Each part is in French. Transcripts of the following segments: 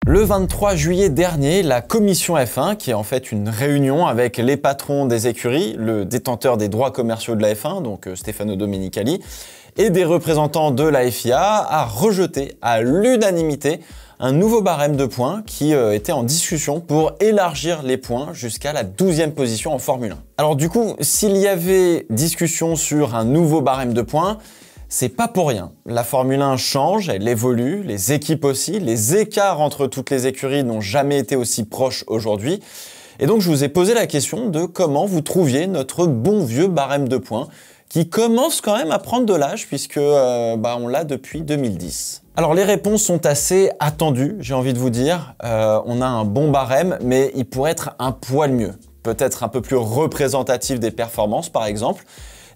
Le 23 juillet dernier, la commission F1, qui est en fait une réunion avec les patrons des écuries, le détenteur des droits commerciaux de la F1, donc Stefano Domenicali, et des représentants de la FIA, a rejeté à l'unanimité un nouveau barème de points qui était en discussion pour élargir les points jusqu'à la 12e position en Formule 1. Alors du coup, s'il y avait discussion sur un nouveau barème de points, c'est pas pour rien. La Formule 1 change, elle évolue, les équipes aussi, les écarts entre toutes les écuries n'ont jamais été aussi proches aujourd'hui. Et donc je vous ai posé la question de comment vous trouviez notre bon vieux barème de points qui commence quand même à prendre de l'âge puisque on l'a depuis 2010. Alors les réponses sont assez attendues, j'ai envie de vous dire. On a un bon barème, mais il pourrait être un poil mieux. Peut-être un peu plus représentatif des performances par exemple.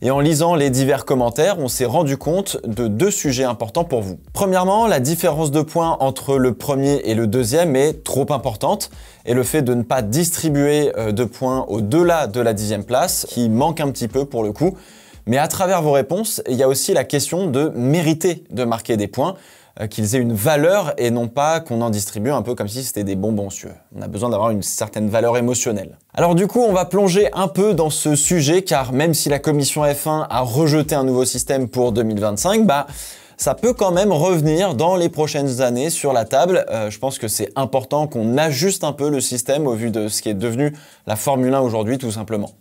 Et en lisant les divers commentaires, on s'est rendu compte de deux sujets importants pour vous. Premièrement, la différence de points entre le premier et le deuxième est trop importante et le fait de ne pas distribuer de points au-delà de la 10e place, qui manque un petit peu pour le coup. Mais à travers vos réponses, il y a aussi la question de mériter de marquer des points, qu'ils aient une valeur et non pas qu'on en distribue un peu comme si c'était des bonbons cieux. On a besoin d'avoir une certaine valeur émotionnelle. Alors du coup, on va plonger un peu dans ce sujet car même si la commission F1 a rejeté un nouveau système pour 2025, ça peut quand même revenir dans les prochaines années sur la table. Je pense que c'est important qu'on ajuste un peu le système au vu de ce qui est devenu la Formule 1 aujourd'hui tout simplement.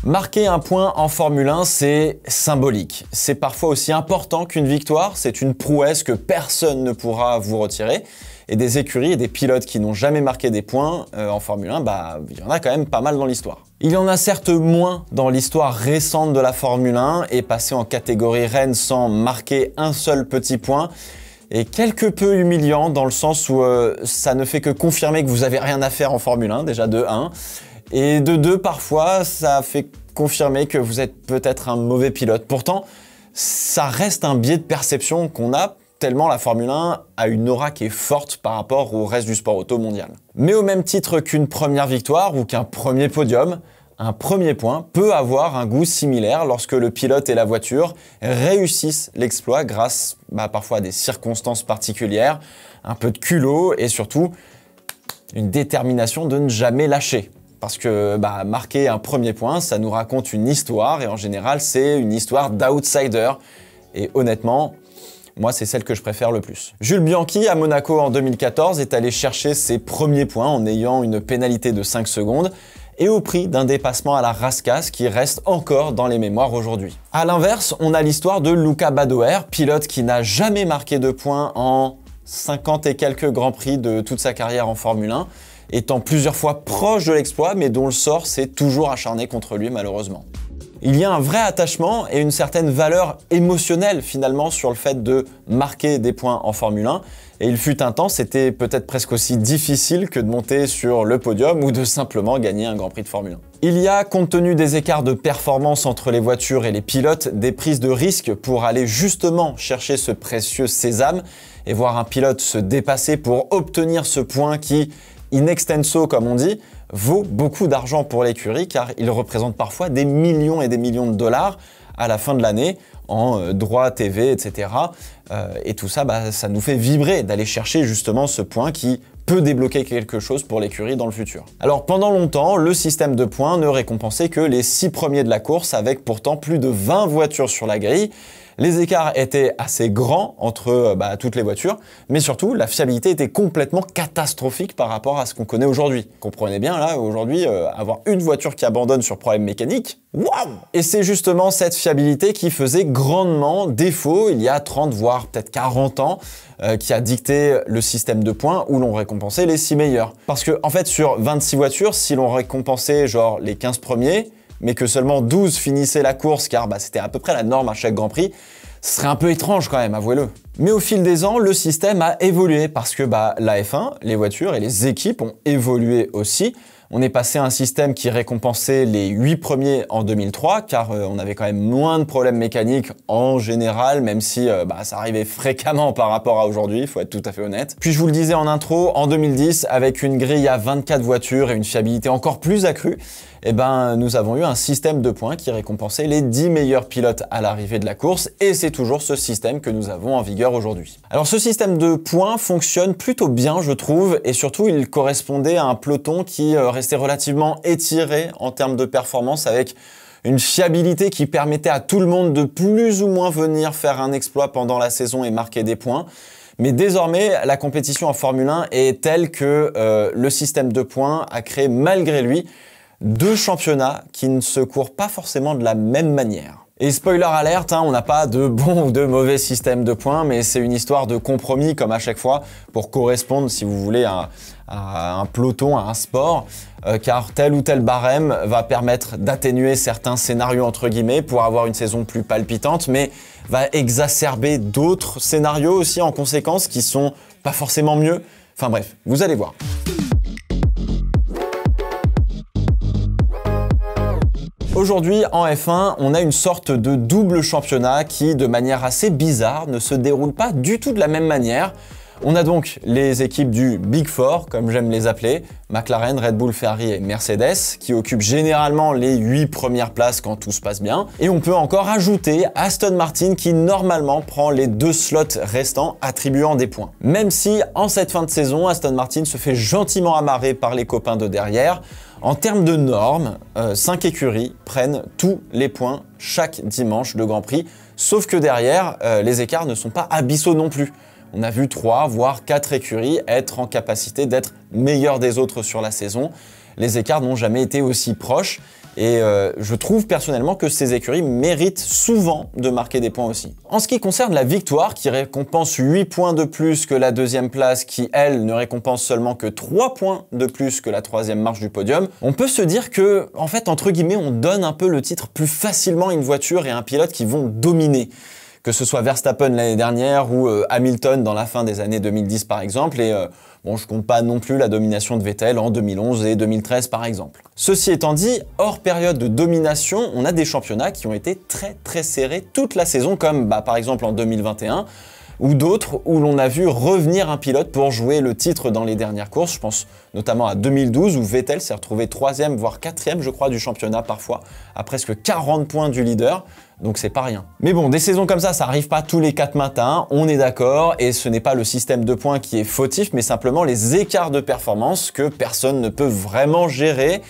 Marquer un point en Formule 1, c'est symbolique. C'est parfois aussi important qu'une victoire, c'est une prouesse que personne ne pourra vous retirer. Et des écuries et des pilotes qui n'ont jamais marqué des points en Formule 1, il y en a quand même pas mal dans l'histoire. Il y en a certes moins dans l'histoire récente de la Formule 1 et passer en catégorie reine sans marquer un seul petit point est quelque peu humiliant dans le sens où ça ne fait que confirmer que vous avez rien à faire en Formule 1, déjà de 1. Et de 2, parfois, ça fait confirmer que vous êtes peut-être un mauvais pilote. Pourtant, ça reste un biais de perception qu'on a, tellement la Formule 1 a une aura qui est forte par rapport au reste du sport auto mondial. Mais au même titre qu'une première victoire ou qu'un premier podium, un premier point peut avoir un goût similaire lorsque le pilote et la voiture réussissent l'exploit grâce parfois à des circonstances particulières, un peu de culot et surtout une détermination de ne jamais lâcher. Parce que marquer un premier point, ça nous raconte une histoire et en général, c'est une histoire d'outsider. Et honnêtement, moi, c'est celle que je préfère le plus. Jules Bianchi, à Monaco en 2014, est allé chercher ses premiers points en ayant une pénalité de 5 secondes et au prix d'un dépassement à la rascasse qui reste encore dans les mémoires aujourd'hui. À l'inverse, on a l'histoire de Luca Badoer, pilote qui n'a jamais marqué de points en 50 et quelques grands prix de toute sa carrière en Formule 1. Étant plusieurs fois proche de l'exploit, mais dont le sort s'est toujours acharné contre lui malheureusement. Il y a un vrai attachement et une certaine valeur émotionnelle finalement sur le fait de marquer des points en Formule 1. Et il fut un temps, c'était peut-être presque aussi difficile que de monter sur le podium ou de simplement gagner un Grand Prix de Formule 1. Il y a, compte tenu des écarts de performance entre les voitures et les pilotes, des prises de risque pour aller justement chercher ce précieux sésame et voir un pilote se dépasser pour obtenir ce point qui, in extenso comme on dit, vaut beaucoup d'argent pour l'écurie car il représente parfois des millions et des millions de dollars à la fin de l'année en droits TV, etc. Et tout ça, ça nous fait vibrer d'aller chercher justement ce point qui peut débloquer quelque chose pour l'écurie dans le futur. Alors pendant longtemps, le système de points ne récompensait que les 6 premiers de la course avec pourtant plus de 20 voitures sur la grille. Les écarts étaient assez grands entre toutes les voitures, mais surtout la fiabilité était complètement catastrophique par rapport à ce qu'on connaît aujourd'hui. Comprenez bien là, aujourd'hui, avoir une voiture qui abandonne sur problème mécanique, waouh! Et c'est justement cette fiabilité qui faisait grandement défaut il y a 30 voire peut-être 40 ans, qui a dicté le système de points où l'on récompensait les 6 meilleurs. Parce que en fait sur 26 voitures, si l'on récompensait genre les 15 premiers, mais que seulement 12 finissaient la course car c'était à peu près la norme à chaque Grand Prix, ce serait un peu étrange quand même, avouez-le. Mais au fil des ans, le système a évolué parce que la F1, les voitures et les équipes ont évolué aussi. On est passé à un système qui récompensait les 8 premiers en 2003, car on avait quand même moins de problèmes mécaniques en général, même si ça arrivait fréquemment par rapport à aujourd'hui, il faut être tout à fait honnête. Puis je vous le disais en intro, en 2010, avec une grille à 24 voitures et une fiabilité encore plus accrue, nous avons eu un système de points qui récompensait les 10 meilleurs pilotes à l'arrivée de la course, et c'est toujours ce système que nous avons en vigueur aujourd'hui. Alors ce système de points fonctionne plutôt bien, je trouve, et surtout il correspondait à un peloton qui restait relativement étiré en termes de performance, avec une fiabilité qui permettait à tout le monde de plus ou moins venir faire un exploit pendant la saison et marquer des points. Mais désormais, la compétition en Formule 1 est telle que le système de points a créé malgré lui 2 championnats qui ne se courent pas forcément de la même manière. Et spoiler alerte, on n'a pas de bon ou de mauvais système de points, mais c'est une histoire de compromis comme à chaque fois pour correspondre, si vous voulez, à un peloton, à un sport, car tel ou tel barème va permettre d'atténuer certains scénarios entre guillemets pour avoir une saison plus palpitante, mais va exacerber d'autres scénarios aussi en conséquence qui sont pas forcément mieux. Enfin bref, vous allez voir. Aujourd'hui, en F1, on a une sorte de double championnat qui, de manière assez bizarre, ne se déroule pas du tout de la même manière. On a donc les équipes du Big Four, comme j'aime les appeler, McLaren, Red Bull, Ferrari et Mercedes, qui occupent généralement les 8 premières places quand tout se passe bien. Et on peut encore ajouter Aston Martin qui normalement prend les 2 slots restants, attribuant des points. Même si, en cette fin de saison, Aston Martin se fait gentiment amarrer par les copains de derrière, en termes de normes, 5 écuries prennent tous les points chaque dimanche de Grand Prix, sauf que derrière, les écarts ne sont pas abyssaux non plus. On a vu 3 voire 4 écuries être en capacité d'être meilleures des autres sur la saison. Les écarts n'ont jamais été aussi proches et je trouve personnellement que ces écuries méritent souvent de marquer des points aussi. En ce qui concerne la victoire, qui récompense 8 points de plus que la 2e place, qui elle ne récompense seulement que 3 points de plus que la 3e marche du podium, on peut se dire que, en fait, entre guillemets, on donne un peu le titre plus facilement à une voiture et à un pilote qui vont dominer. Que ce soit Verstappen l'année dernière ou Hamilton dans la fin des années 2010 par exemple, et je compte pas non plus la domination de Vettel en 2011 et 2013 par exemple. Ceci étant dit, hors période de domination, on a des championnats qui ont été très serrés toute la saison, comme par exemple en 2021, ou d'autres où l'on a vu revenir un pilote pour jouer le titre dans les dernières courses. Je pense notamment à 2012 où Vettel s'est retrouvé 3e voire 4e je crois du championnat parfois, à presque 40 points du leader. Donc c'est pas rien. Mais bon, des saisons comme ça arrive pas tous les 4 matins, on est d'accord, et ce n'est pas le système de points qui est fautif, mais simplement les écarts de performance que personne ne peut vraiment gérer,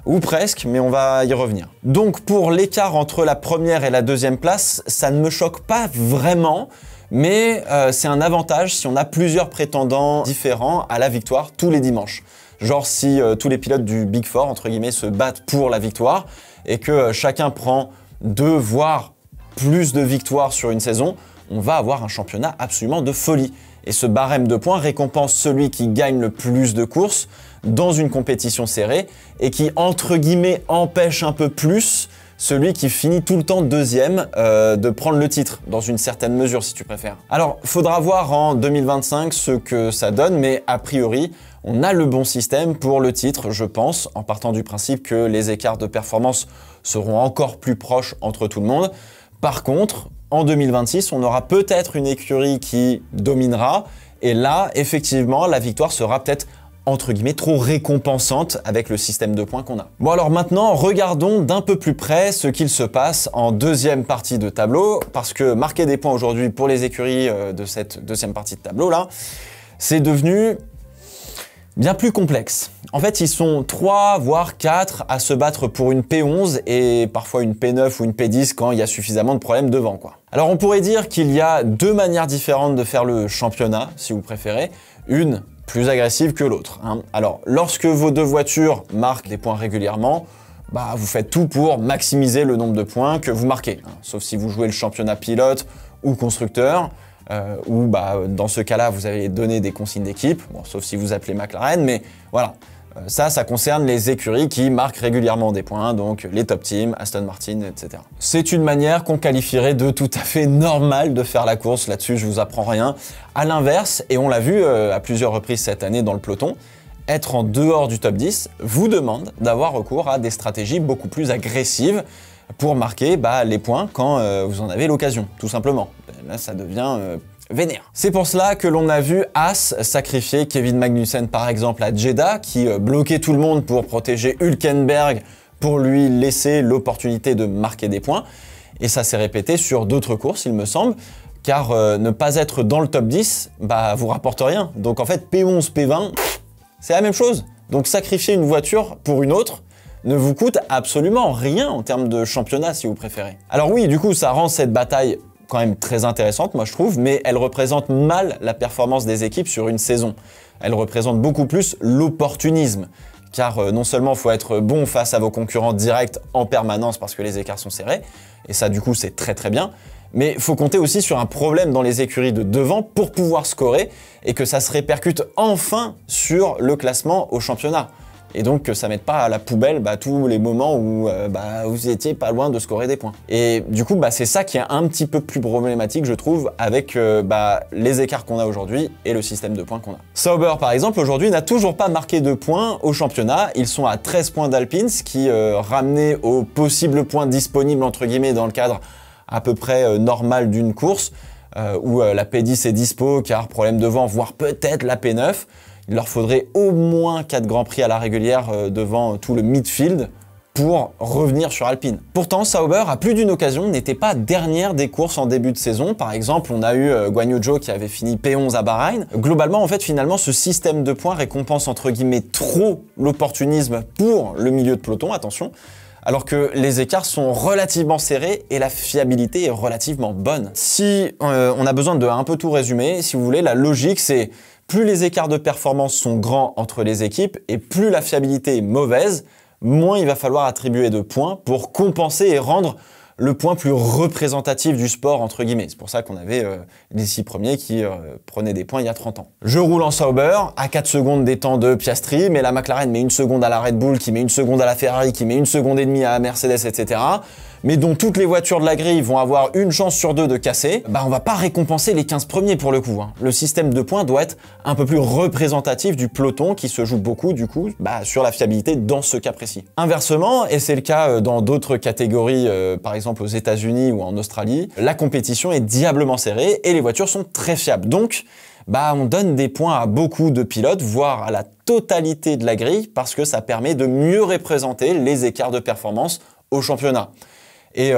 ou presque, mais on va y revenir. Donc pour l'écart entre la 1re et la 2e place, ça ne me choque pas vraiment, mais c'est un avantage si on a plusieurs prétendants différents à la victoire tous les dimanches. Genre si tous les pilotes du Big Four, entre guillemets, se battent pour la victoire, et que chacun prend 2 voire plus de victoires sur une saison, on va avoir un championnat absolument de folie. Et ce barème de points récompense celui qui gagne le plus de courses dans une compétition serrée et qui, entre guillemets, empêche un peu plus celui qui finit tout le temps 2e de prendre le titre, dans une certaine mesure si tu préfères. Alors, faudra voir en 2025 ce que ça donne, mais a priori, on a le bon système pour le titre, je pense, en partant du principe que les écarts de performance seront encore plus proches entre tout le monde. Par contre, en 2026, on aura peut-être une écurie qui dominera, et là, effectivement, la victoire sera peut-être entre guillemets trop récompensante avec le système de points qu'on a. Bon alors maintenant, regardons d'un peu plus près ce qu'il se passe en 2e partie de tableau, parce que marquer des points aujourd'hui pour les écuries de cette 2e partie de tableau là, c'est devenu bien plus complexe. En fait, ils sont 3 voire 4 à se battre pour une P11 et parfois une P9 ou une P10 quand il y a suffisamment de problèmes devant, quoi. Alors on pourrait dire qu'il y a 2 manières différentes de faire le championnat, si vous préférez. Une plus agressive que l'autre. Alors, lorsque vos 2 voitures marquent des points régulièrement, vous faites tout pour maximiser le nombre de points que vous marquez. Sauf si vous jouez le championnat pilote ou constructeur, ou dans ce cas-là, vous allez donner des consignes d'équipe, sauf si vous appelez McLaren, mais voilà. Ça concerne les écuries qui marquent régulièrement des points, donc les top teams, Aston Martin, etc. C'est une manière qu'on qualifierait de tout à fait normale de faire la course, là-dessus je vous apprends rien. À l'inverse, et on l'a vu à plusieurs reprises cette année dans le peloton, être en dehors du top 10 vous demande d'avoir recours à des stratégies beaucoup plus agressives pour marquer les points quand vous en avez l'occasion, tout simplement. Là, ça devient vénère. C'est pour cela que l'on a vu As sacrifier Kevin Magnussen par exemple à Jeddah, qui bloquait tout le monde pour protéger Hülkenberg, pour lui laisser l'opportunité de marquer des points. Et ça s'est répété sur d'autres courses, il me semble, car ne pas être dans le top 10, vous rapporte rien. Donc en fait, P11, P20, c'est la même chose. Donc sacrifier une voiture pour une autre ne vous coûte absolument rien en termes de championnat, si vous préférez. Alors oui, du coup, ça rend cette bataille quand même très intéressante, moi je trouve, mais elle représente mal la performance des équipes sur une saison. Elle représente beaucoup plus l'opportunisme, car non seulement il faut être bon face à vos concurrents directs en permanence parce que les écarts sont serrés, et ça du coup c'est très bien, mais il faut compter aussi sur un problème dans les écuries de devant pour pouvoir scorer et que ça se répercute enfin sur le classement au championnat. Et donc que ça ne mette pas à la poubelle tous les moments où vous étiez pas loin de scorer des points. Et du coup, c'est ça qui est un petit peu plus problématique, je trouve, avec les écarts qu'on a aujourd'hui et le système de points qu'on a. Sauber, par exemple, aujourd'hui, n'a toujours pas marqué de points au championnat. Ils sont à 13 points d'Alpine, ce qui, ramené aux possibles points disponibles, entre guillemets, dans le cadre à peu près normal d'une course, où la P10 est dispo, car problème de vent, voire peut-être la P9, il leur faudrait au moins 4 Grands Prix à la régulière devant tout le midfield pour revenir sur Alpine. Pourtant, Sauber, à plus d'une occasion, n'était pas dernière des courses en début de saison. Par exemple, on a eu Guan Yu Zhou qui avait fini P11 à Bahreïn. Globalement, en fait, finalement, ce système de points récompense entre guillemets trop l'opportunisme pour le milieu de peloton, attention, alors que les écarts sont relativement serrés et la fiabilité est relativement bonne. Si on a besoin de un peu tout résumer, si vous voulez, la logique c'est plus les écarts de performance sont grands entre les équipes et plus la fiabilité est mauvaise, moins il va falloir attribuer de points pour compenser et rendre le point plus représentatif du sport, entre guillemets. C'est pour ça qu'on avait les 6 premiers qui prenaient des points il y a 30 ans. Je roule en Sauber, à 4 secondes des temps de Piastri, mais la McLaren met 1 seconde à la Red Bull, qui met 1 seconde à la Ferrari, qui met 1 seconde et demie à la Mercedes, etc. Mais dont toutes les voitures de la grille vont avoir une chance sur 2 de casser, on va pas récompenser les 15 premiers pour le coup. Le système de points doit être un peu plus représentatif du peloton qui se joue beaucoup du coup sur la fiabilité dans ce cas précis. Inversement, et c'est le cas dans d'autres catégories, par exemple aux États-Unis ou en Australie, la compétition est diablement serrée et les voitures sont très fiables. Donc, on donne des points à beaucoup de pilotes, voire à la totalité de la grille, parce que ça permet de mieux représenter les écarts de performance au championnat. Et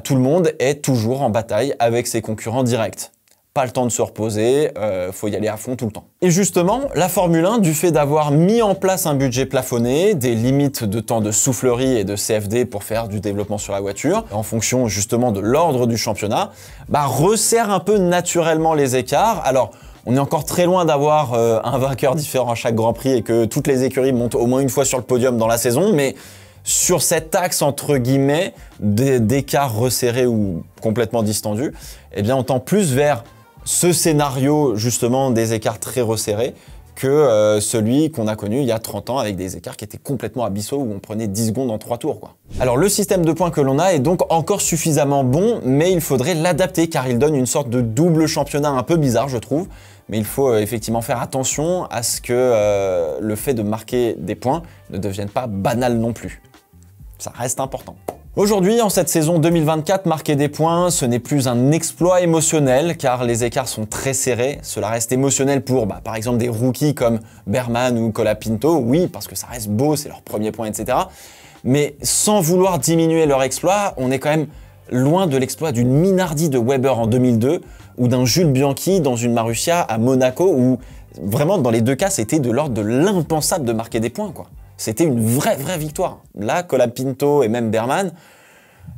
tout le monde est toujours en bataille avec ses concurrents directs. Pas le temps de se reposer, faut y aller à fond tout le temps. Et justement, la Formule 1, du fait d'avoir mis en place un budget plafonné, des limites de temps de soufflerie et de CFD pour faire du développement sur la voiture, en fonction justement de l'ordre du championnat, resserre un peu naturellement les écarts. Alors, on est encore très loin d'avoir un vainqueur différent à chaque Grand Prix et que toutes les écuries montent au moins une fois sur le podium dans la saison, mais sur cet axe, entre guillemets, d'écart resserré ou complètement distendu, on tend plus vers ce scénario, justement, des écarts très resserrés que celui qu'on a connu il y a 30 ans avec des écarts qui étaient complètement abyssaux où on prenait 10 secondes en 3 tours, quoi. Alors, le système de points que l'on a est donc encore suffisamment bon, mais il faudrait l'adapter car il donne une sorte de double championnat un peu bizarre, je trouve. Mais il faut effectivement faire attention à ce que le fait de marquer des points ne devienne pas banal non plus. Ça reste important. Aujourd'hui, en cette saison 2024, marquer des points, ce n'est plus un exploit émotionnel car les écarts sont très serrés. Cela reste émotionnel pour, par exemple, des rookies comme Berman ou Colapinto. Oui, parce que ça reste beau, c'est leur premier point, etc. Mais sans vouloir diminuer leur exploit, on est quand même loin de l'exploit d'une Minardi de Weber en 2002 ou d'un Jules Bianchi dans une Marussia à Monaco où vraiment dans les deux cas, c'était de l'ordre de l'impensable de marquer des points, quoi. C'était une vraie victoire. Là, Colapinto et même Berman,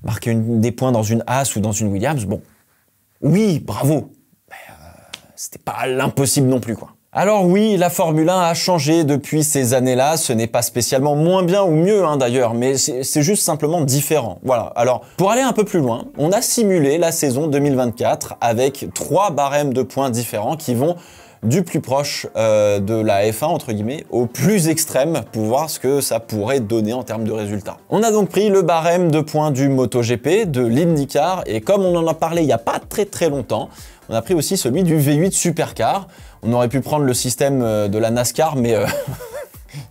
marquer des points dans une Haas ou dans une Williams, bon, oui, bravo, mais c'était pas l'impossible non plus, quoi. Alors oui, la Formule 1 a changé depuis ces années-là, ce n'est pas spécialement moins bien ou mieux d'ailleurs, mais c'est juste simplement différent. Voilà, alors pour aller un peu plus loin, on a simulé la saison 2024 avec 3 barèmes de points différents qui vont du plus proche de la F1 entre guillemets au plus extrême pour voir ce que ça pourrait donner en termes de résultats. On a donc pris le barème de points du MotoGP, de l'IndyCar et comme on en a parlé il n'y a pas très longtemps, on a pris aussi celui du V8 Supercar. On aurait pu prendre le système de la NASCAR mais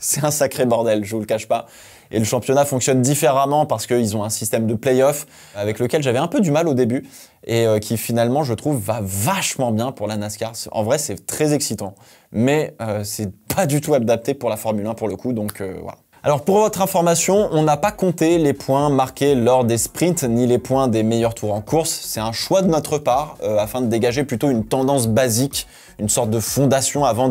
c'est un sacré bordel, je vous le cache pas. Et le championnat fonctionne différemment parce qu'ils ont un système de play-off avec lequel j'avais un peu du mal au début et qui finalement, je trouve, va vachement bien pour la NASCAR. En vrai, c'est très excitant, mais c'est pas du tout adapté pour la Formule 1 pour le coup, donc voilà. Alors pour votre information, on n'a pas compté les points marqués lors des sprints ni les points des meilleurs tours en course. C'est un choix de notre part afin de dégager plutôt une tendance basique, une sorte de fondation avant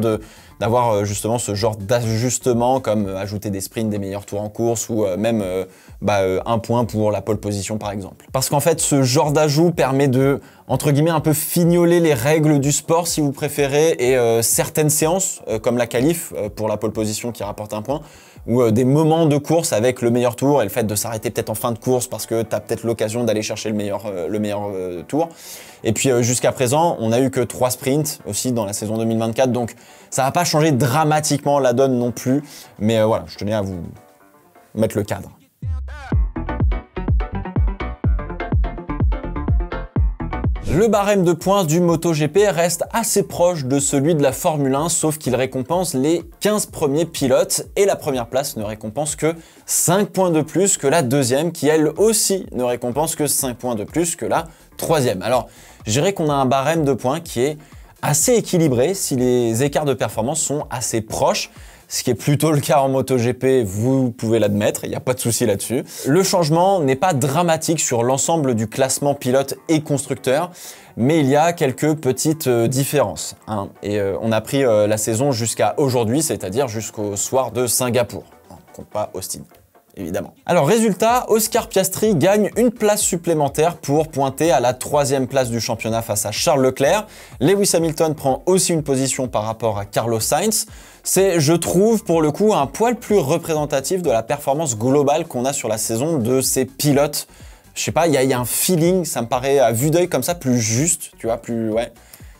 d'avoir justement ce genre d'ajustement comme ajouter des sprints, des meilleurs tours en course ou même un point pour la pole position par exemple. Parce qu'en fait, ce genre d'ajout permet de, entre guillemets, un peu fignoler les règles du sport si vous préférez et certaines séances comme la qualif pour la pole position qui rapporte un point ou des moments de course avec le meilleur tour et le fait de s'arrêter peut-être en fin de course parce que tu as peut-être l'occasion d'aller chercher le meilleur tour. Et puis jusqu'à présent, on n'a eu que 3 sprints aussi dans la saison 2024, donc ça va pas changer dramatiquement la donne non plus, mais voilà, je tenais à vous mettre le cadre. Le barème de points du MotoGP reste assez proche de celui de la Formule 1, sauf qu'il récompense les 15 premiers pilotes et la première place ne récompense que 5 points de plus que la deuxième, qui elle aussi ne récompense que 5 points de plus que la troisième. Alors, je dirais qu'on a un barème de points qui est assez équilibré si les écarts de performance sont assez proches. Ce qui est plutôt le cas en MotoGP, vous pouvez l'admettre, il n'y a pas de souci là-dessus. Le changement n'est pas dramatique sur l'ensemble du classement pilote et constructeur, mais il y a quelques petites différences. Et on a pris la saison jusqu'à aujourd'hui, c'est-à-dire jusqu'au soir de Singapour. On ne compte pas Austin, évidemment. Alors résultat, Oscar Piastri gagne une place supplémentaire pour pointer à la 3e place du championnat face à Charles Leclerc. Lewis Hamilton prend aussi une position par rapport à Carlos Sainz. C'est, je trouve, pour le coup, un poil plus représentatif de la performance globale qu'on a sur la saison de ces pilotes. Je sais pas, il y a un feeling, ça me paraît à vue d'œil comme ça plus juste, tu vois, plus, ouais.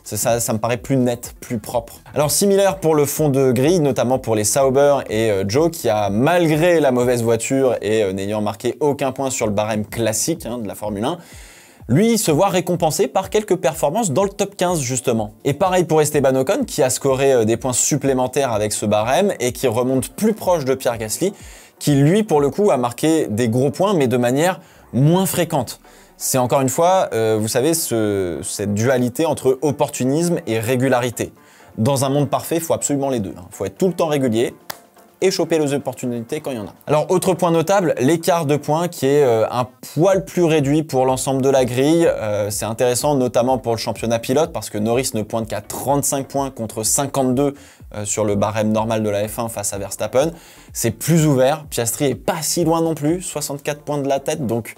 Ça me paraît plus net, plus propre. Alors similaire pour le fond de grille, notamment pour les Sauber et Joe, qui a malgré la mauvaise voiture et n'ayant marqué aucun point sur le barème classique de la Formule 1, lui se voit récompensé par quelques performances dans le top 15 justement. Et pareil pour Esteban Ocon qui a scoré des points supplémentaires avec ce barème et qui remonte plus proche de Pierre Gasly, qui lui pour le coup a marqué des gros points mais de manière moins fréquente. C'est encore une fois, vous savez, cette dualité entre opportunisme et régularité. Dans un monde parfait, il faut absolument les deux. Il faut être tout le temps régulier et choper les opportunités quand il y en a. Alors, autre point notable, l'écart de points qui est un poil plus réduit pour l'ensemble de la grille. C'est intéressant, notamment pour le championnat pilote, parce que Norris ne pointe qu'à 35 points contre 52 sur le barème normal de la F1 face à Verstappen. C'est plus ouvert, Piastri est pas si loin non plus, 64 points de la tête, donc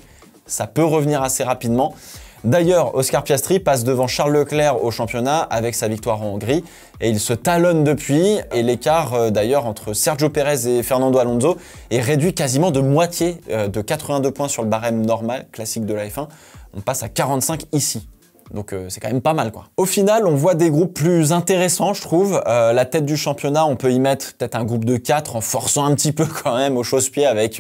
ça peut revenir assez rapidement. D'ailleurs, Oscar Piastri passe devant Charles Leclerc au championnat avec sa victoire en Hongrie et il se talonne depuis et l'écart d'ailleurs entre Sergio Pérez et Fernando Alonso est réduit quasiment de moitié, de 82 points sur le barème normal classique de la F1. On passe à 45 ici. Donc c'est quand même pas mal quoi. Au final, on voit des groupes plus intéressants, je trouve. La tête du championnat, on peut y mettre peut-être un groupe de 4 en forçant un petit peu quand même au chausse-pied avec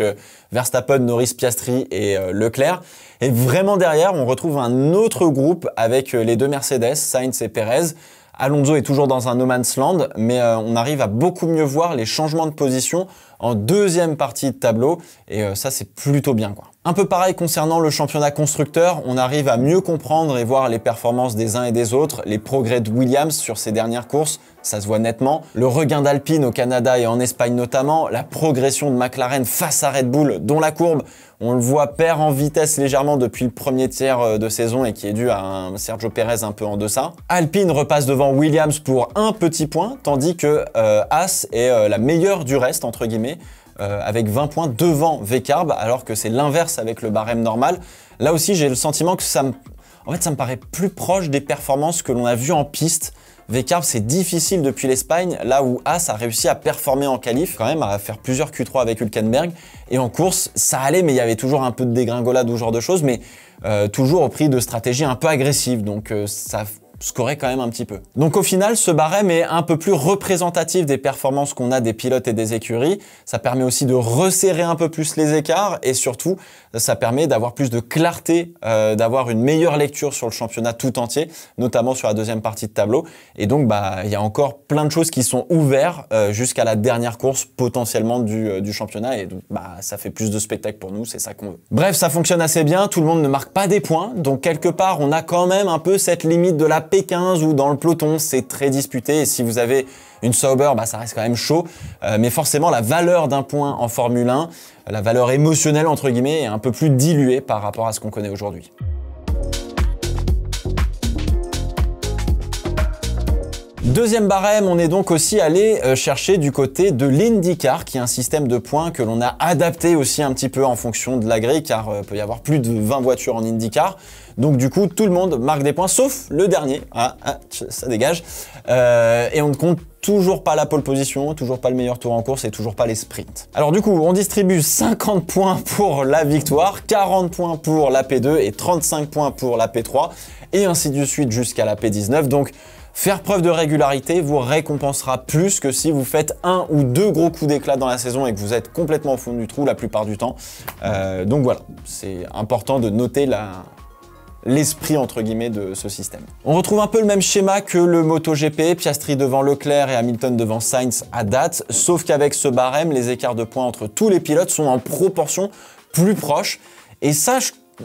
Verstappen, Norris, Piastri et Leclerc. Et vraiment derrière, on retrouve un autre groupe avec les deux Mercedes, Sainz et Perez. Alonso est toujours dans un no man's land, mais on arrive à beaucoup mieux voir les changements de position en deuxième partie de tableau et ça c'est plutôt bien quoi. Un peu pareil concernant le championnat constructeur, on arrive à mieux comprendre et voir les performances des uns et des autres, les progrès de Williams sur ces dernières courses, ça se voit nettement, le regain d'Alpine au Canada et en Espagne notamment, la progression de McLaren face à Red Bull dont la courbe, on le voit, perd en vitesse légèrement depuis le premier tiers de saison et qui est dû à un Sergio Pérez un peu en deçà. Alpine repasse devant Williams pour un petit point, tandis que Haas est la meilleure du reste, entre guillemets, avec 20 points devant VCarb, alors que c'est l'inverse avec le barème normal. Là aussi, j'ai le sentiment que ça me paraît plus proche des performances que l'on a vues en piste. VCarb, c'est difficile depuis l'Espagne, là où Haas a réussi à performer en qualif, quand même, à faire plusieurs Q3 avec Hülkenberg. Et en course, ça allait, mais il y avait toujours un peu de dégringolade ou ce genre de choses, mais toujours au prix de stratégies un peu agressives. Donc ça scorer quand même un petit peu. Donc au final, ce barème est un peu plus représentatif des performances qu'on a des pilotes et des écuries. Ça permet aussi de resserrer un peu plus les écarts et surtout, ça permet d'avoir plus de clarté, d'avoir une meilleure lecture sur le championnat tout entier, notamment sur la deuxième partie de tableau. Et donc, il y a encore plein de choses qui sont ouvertes jusqu'à la dernière course potentiellement du championnat. Et donc, ça fait plus de spectacle pour nous, c'est ça qu'on veut. Bref, ça fonctionne assez bien, tout le monde ne marque pas des points. Donc quelque part, on a quand même un peu cette limite de la P15 où dans le peloton, c'est très disputé. Et si vous avez une Sauber, ça reste quand même chaud. Mais forcément, la valeur d'un point en Formule 1, la valeur émotionnelle, entre guillemets, est un peu plus diluée par rapport à ce qu'on connaît aujourd'hui. Deuxième barème, on est donc aussi allé chercher du côté de l'IndyCar, qui est un système de points que l'on a adapté aussi un petit peu en fonction de la grille, car il peut y avoir plus de 20 voitures en IndyCar. Donc du coup, tout le monde marque des points, sauf le dernier. Ça dégage. Et on ne compte toujours pas la pole position, toujours pas le meilleur tour en course et toujours pas les sprints. Alors du coup, on distribue 50 points pour la victoire, 40 points pour la P2 et 35 points pour la P3, et ainsi de suite jusqu'à la P19. Donc, faire preuve de régularité vous récompensera plus que si vous faites un ou deux gros coups d'éclat dans la saison et que vous êtes complètement au fond du trou la plupart du temps. Donc voilà, c'est important de noter l'esprit entre guillemets de ce système. On retrouve un peu le même schéma que le MotoGP, Piastri devant Leclerc et Hamilton devant Sainz à date, sauf qu'avec ce barème, les écarts de points entre tous les pilotes sont en proportion plus proches. Et ça,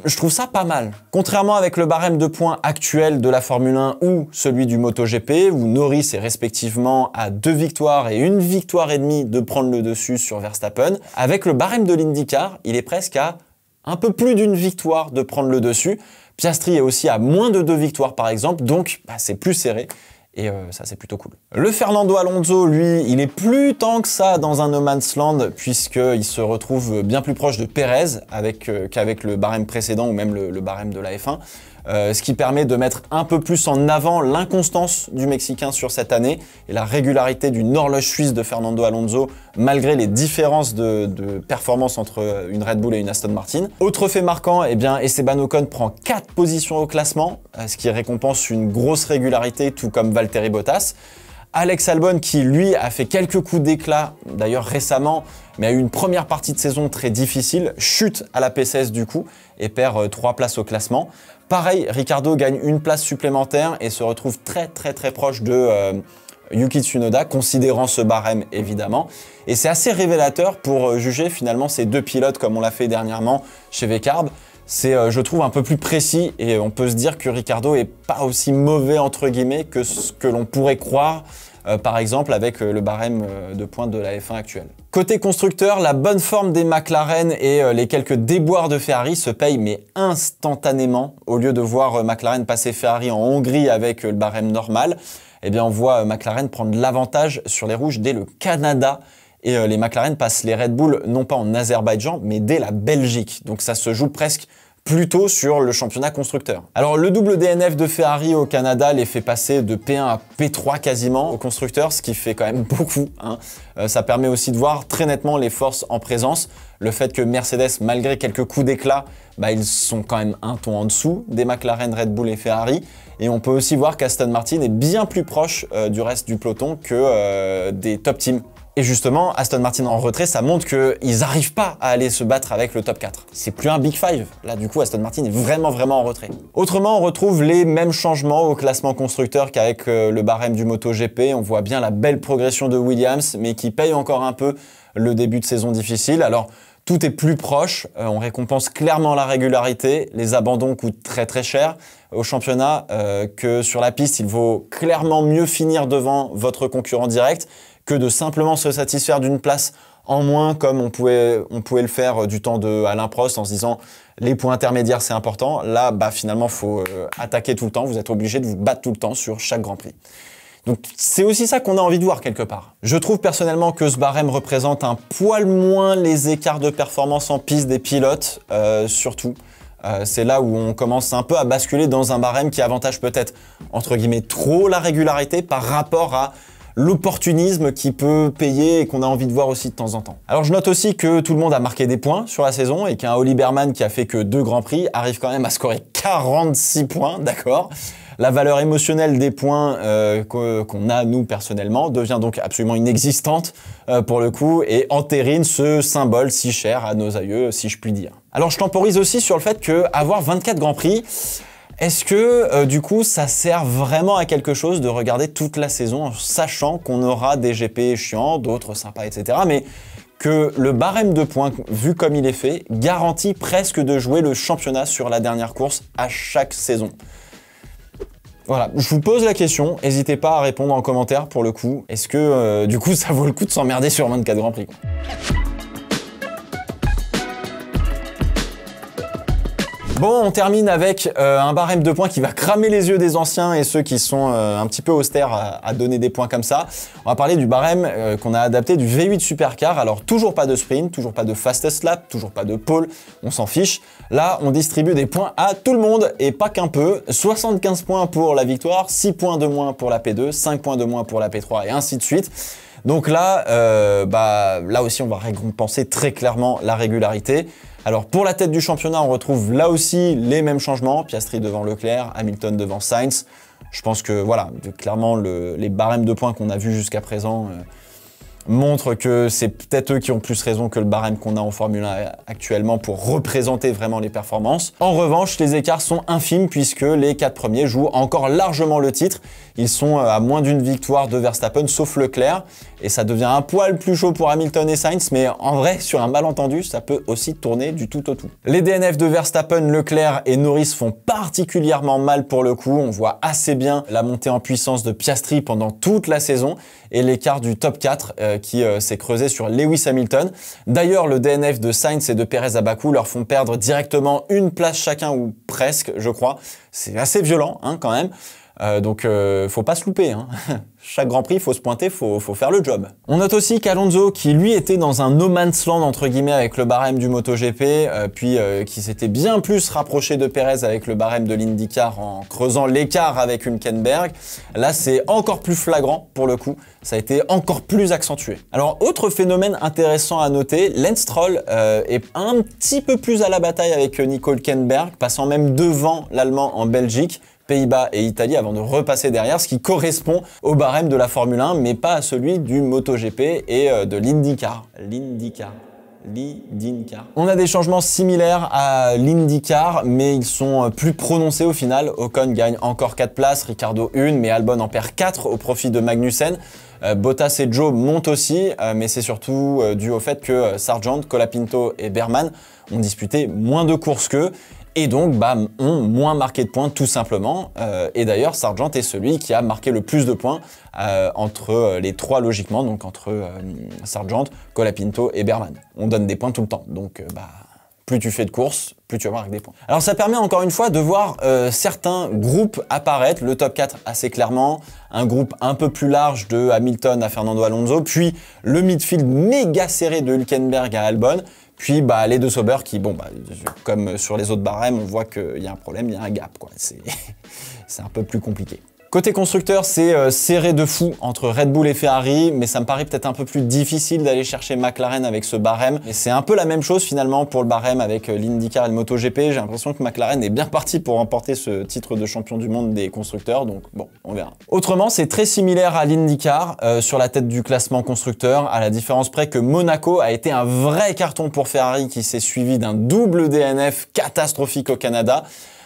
je trouve ça pas mal. Contrairement avec le barème de points actuel de la Formule 1 ou celui du MotoGP, où Norris est respectivement à 2 victoires et 1 victoire et demie de prendre le dessus sur Verstappen, avec le barème de l'IndyCar, il est presque à un peu plus d'1 victoire de prendre le dessus. Piastri est aussi à moins de 2 victoires par exemple, donc c'est plus serré. Et ça, c'est plutôt cool. Le Fernando Alonso, lui, il est plus tant que ça dans un no man's land, puisqu'il se retrouve bien plus proche de Pérez qu'avec le barème précédent ou même le barème de la F1. Ce qui permet de mettre un peu plus en avant l'inconstance du Mexicain sur cette année et la régularité d'une horloge suisse de Fernando Alonso malgré les différences de performance entre une Red Bull et une Aston Martin. Autre fait marquant, Esteban Ocon prend 4 positions au classement, ce qui récompense une grosse régularité, tout comme Valtteri Bottas. Alex Albon qui lui a fait quelques coups d'éclat d'ailleurs récemment mais a eu une première partie de saison très difficile, chute à la P16 du coup et perd 3 places au classement. Pareil, Ricciardo gagne 1 place supplémentaire et se retrouve très proche de Yuki Tsunoda, considérant ce barème évidemment. Et c'est assez révélateur pour juger finalement ces deux pilotes comme on l'a fait dernièrement chez Vcarb. C'est, je trouve, un peu plus précis et on peut se dire que Ricciardo est pas aussi mauvais entre guillemets que ce que l'on pourrait croire, par exemple avec le barème de points de la F1 actuelle. Côté constructeur, la bonne forme des McLaren et les quelques déboires de Ferrari se payent mais instantanément. Au lieu de voir McLaren passer Ferrari en Hongrie avec le barème normal, eh bien on voit McLaren prendre l'avantage sur les rouges dès le Canada. Et les McLaren passent les Red Bull non pas en Azerbaïdjan, mais dès la Belgique. Donc ça se joue presque plutôt sur le championnat constructeur. Alors le double DNF de Ferrari au Canada les fait passer de P1 à P3 quasiment au constructeur, ce qui fait quand même beaucoup. Ça permet aussi de voir très nettement les forces en présence. Le fait que Mercedes, malgré quelques coups d'éclat, ils sont quand même un ton en dessous des McLaren, Red Bull et Ferrari. Et on peut aussi voir qu'Aston Martin est bien plus proche du reste du peloton que des top teams. Et justement, Aston Martin en retrait, ça montre qu'ils n'arrivent pas à aller se battre avec le top 4. C'est plus un Big Five. Là, du coup, Aston Martin est vraiment en retrait. Autrement, on retrouve les mêmes changements au classement constructeur qu'avec le barème du MotoGP. On voit bien la belle progression de Williams, mais qui paye encore un peu le début de saison difficile. Alors, tout est plus proche. On récompense clairement la régularité. Les abandons coûtent très cher au championnat que sur la piste. Il vaut clairement mieux finir devant votre concurrent direct que de simplement se satisfaire d'une place en moins comme on pouvait le faire du temps de Alain Prost en se disant les points intermédiaires c'est important. Là, finalement, faut attaquer tout le temps. Vous êtes obligé de vous battre tout le temps sur chaque Grand Prix. Donc c'est aussi ça qu'on a envie de voir quelque part. Je trouve personnellement que ce barème représente un poil moins les écarts de performance en piste des pilotes, surtout. C'est là où on commence un peu à basculer dans un barème qui avantage peut-être, entre guillemets, trop la régularité par rapport à l'opportunisme qui peut payer et qu'on a envie de voir aussi de temps en temps. Alors je note aussi que tout le monde a marqué des points sur la saison et qu'un Holly Berman qui a fait que 2 Grands Prix arrive quand même à scorer 46 points, d'accord. La valeur émotionnelle des points qu'on a nous personnellement devient donc absolument inexistante pour le coup et entérine ce symbole si cher à nos aïeux, si je puis dire. Alors je temporise aussi sur le fait que avoir 24 Grands Prix, est-ce que du coup ça sert vraiment à quelque chose de regarder toute la saison en sachant qu'on aura des GP chiants, d'autres sympas, etc. mais que le barème de points, vu comme il est fait, garantit presque de jouer le championnat sur la dernière course à chaque saison. Voilà, je vous pose la question, n'hésitez pas à répondre en commentaire pour le coup. Est-ce que du coup ça vaut le coup de s'emmerder sur 24 Grands Prix quoi. Bon, on termine avec un barème de points qui va cramer les yeux des anciens et ceux qui sont un petit peu austères à donner des points comme ça. On va parler du barème qu'on a adapté du V8 Supercar. Alors toujours pas de sprint, toujours pas de fastest lap, toujours pas de pole, on s'en fiche. Là, on distribue des points à tout le monde et pas qu'un peu. 75 points pour la victoire, 6 points de moins pour la P2, 5 points de moins pour la P3 et ainsi de suite. Donc là, là aussi, on va récompenser très clairement la régularité. Alors pour la tête du championnat, on retrouve là aussi les mêmes changements. Piastri devant Leclerc, Hamilton devant Sainz. Je pense que voilà, clairement les barèmes de points qu'on a vus jusqu'à présent montrent que c'est peut-être eux qui ont plus raison que le barème qu'on a en Formule 1 actuellement pour représenter vraiment les performances. En revanche, les écarts sont infimes puisque les 4 premiers jouent encore largement le titre. Ils sont à moins d'une victoire de Verstappen, sauf Leclerc. Et ça devient un poil plus chaud pour Hamilton et Sainz, mais en vrai, sur un malentendu, ça peut aussi tourner du tout au tout. Les DNF de Verstappen, Leclerc et Norris font particulièrement mal pour le coup. On voit assez bien la montée en puissance de Piastri pendant toute la saison et l'écart du top 4 qui s'est creusé sur Lewis Hamilton. D'ailleurs, le DNF de Sainz et de Perez à Bakou leur font perdre directement une place chacun ou presque, je crois. C'est assez violent hein, quand même. Donc faut pas se louper, hein. Chaque Grand Prix, faut se pointer, faut faire le job. On note aussi qu'Alonso, qui lui était dans un no man's land entre guillemets avec le barème du MotoGP, puis qui s'était bien plus rapproché de Perez avec le barème de l'IndyCar en creusant l'écart avec Hülkenberg, là c'est encore plus flagrant pour le coup, ça a été encore plus accentué. Alors autre phénomène intéressant à noter, Lance Stroll est un petit peu plus à la bataille avec Nico Hülkenberg, passant même devant l'Allemand en Belgique, Pays-Bas et Italie avant de repasser derrière, ce qui correspond au barème de la Formule 1, mais pas à celui du MotoGP et de l'IndyCar. On a des changements similaires à l'IndyCar, mais ils sont plus prononcés au final. Ocon gagne encore 4 places, Ricciardo 1, mais Albon en perd 4 au profit de Magnussen. Bottas et Joe montent aussi, mais c'est surtout dû au fait que Sargent, Colapinto et Berman ont disputé moins de courses qu'eux. Et donc ont moins marqué de points tout simplement. Et d'ailleurs, Sargent est celui qui a marqué le plus de points entre les trois logiquement, donc entre Sargent, Colapinto et Berman. On donne des points tout le temps, donc plus tu fais de courses, plus tu marques des points. Alors ça permet encore une fois de voir certains groupes apparaître, le top 4 assez clairement, un groupe un peu plus large de Hamilton à Fernando Alonso, puis le midfield méga serré de Hülkenberg à Albon, puis les deux Sauber qui, comme sur les autres barèmes, on voit qu'il y a un problème, il y a un gap, quoi. C'est un peu plus compliqué. Côté constructeur, c'est serré de fou entre Red Bull et Ferrari, mais ça me paraît peut-être un peu plus difficile d'aller chercher McLaren avec ce barème. Et c'est un peu la même chose finalement pour le barème avec l'IndyCar et le MotoGP. J'ai l'impression que McLaren est bien parti pour remporter ce titre de champion du monde des constructeurs, donc bon, on verra. Autrement, c'est très similaire à l'IndyCar sur la tête du classement constructeur, à la différence près que Monaco a été un vrai carton pour Ferrari qui s'est suivi d'un double DNF catastrophique au Canada.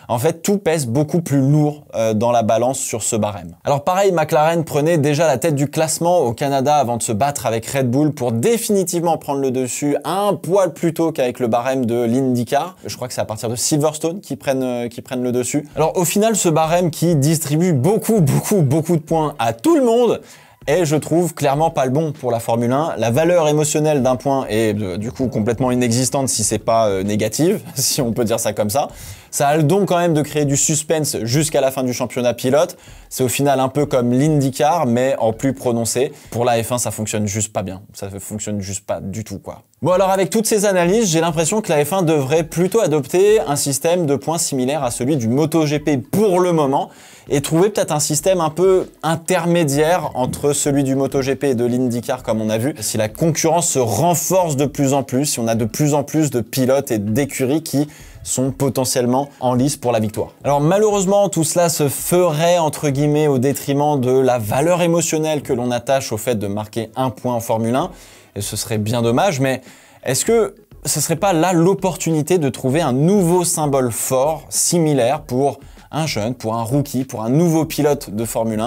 En fait, tout pèse beaucoup plus lourd dans la balance sur ce barème. Alors pareil, McLaren prenait déjà la tête du classement au Canada avant de se battre avec Red Bull pour définitivement prendre le dessus un poil plus tôt qu'avec le barème de l'IndyCar. Je crois que c'est à partir de Silverstone qu'ils prennent le dessus. Alors au final, ce barème qui distribue beaucoup de points à tout le monde, et je trouve clairement pas le bon pour la Formule 1. La valeur émotionnelle d'un point est du coup complètement inexistante si c'est pas négative, si on peut dire ça comme ça. Ça a le don quand même de créer du suspense jusqu'à la fin du championnat pilote. C'est au final un peu comme l'IndyCar, mais en plus prononcé. Pour la F1, ça fonctionne juste pas bien. Ça fonctionne juste pas du tout, quoi. Bon, alors avec toutes ces analyses, j'ai l'impression que la F1 devrait plutôt adopter un système de points similaire à celui du MotoGP pour le moment, et trouver peut-être un système un peu intermédiaire entre celui du MotoGP et de l'IndyCar comme on a vu. Si la concurrence se renforce de plus en plus, si on a de plus en plus de pilotes et d'écuries qui sont potentiellement en lice pour la victoire. Alors malheureusement, tout cela se ferait entre guillemets au détriment de la valeur émotionnelle que l'on attache au fait de marquer un point en Formule 1, et ce serait bien dommage, mais est-ce que ce serait pas là l'opportunité de trouver un nouveau symbole fort, similaire pour un jeune, pour un rookie, pour un nouveau pilote de Formule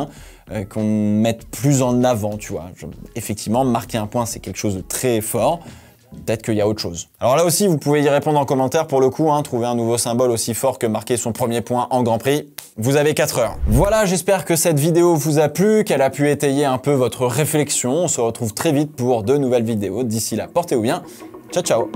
1, qu'on mette plus en avant, tu vois. Effectivement, marquer un point, c'est quelque chose de très fort. Peut-être qu'il y a autre chose. Alors là aussi, vous pouvez y répondre en commentaire pour le coup, hein, trouver un nouveau symbole aussi fort que marquer son premier point en Grand Prix. Vous avez 4 heures. Voilà, j'espère que cette vidéo vous a plu, qu'elle a pu étayer un peu votre réflexion. On se retrouve très vite pour de nouvelles vidéos. D'ici là, portez-vous bien. Ciao, ciao.